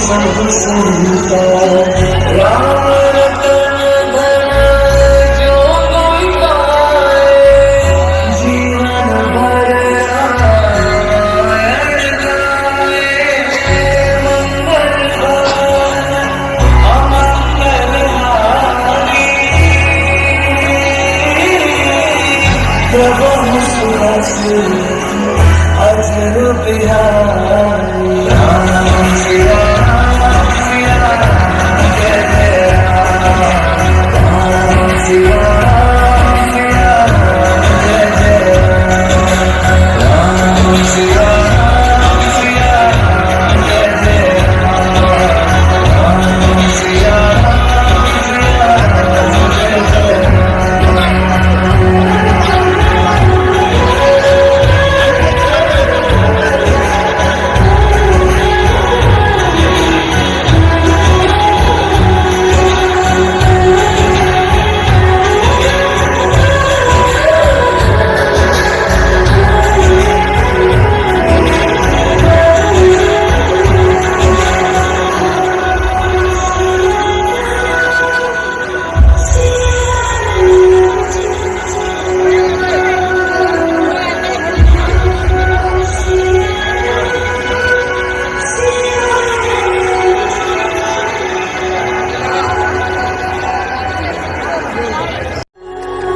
सब सुनता राम रतन धन जो कोई पाए जीवन भर आए मंगल अमंगल हारी प्रभु सुरस अजर बिहारी राम सिया राम सिया राम जय जय राम राम सिया राम सिया राम जय जय राम राम सिया राम सिया राम जय जय राम राम सिया राम सिया राम जय जय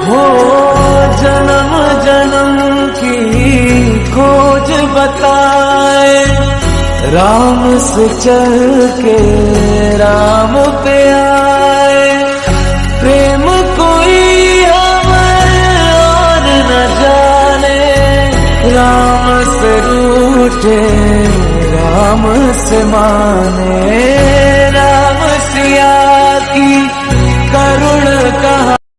हो जन्म जन्म की खोज बताए राम से चल के राम पे आए प्रेम कोई हमें और न जाने राम से रूठे राम से माने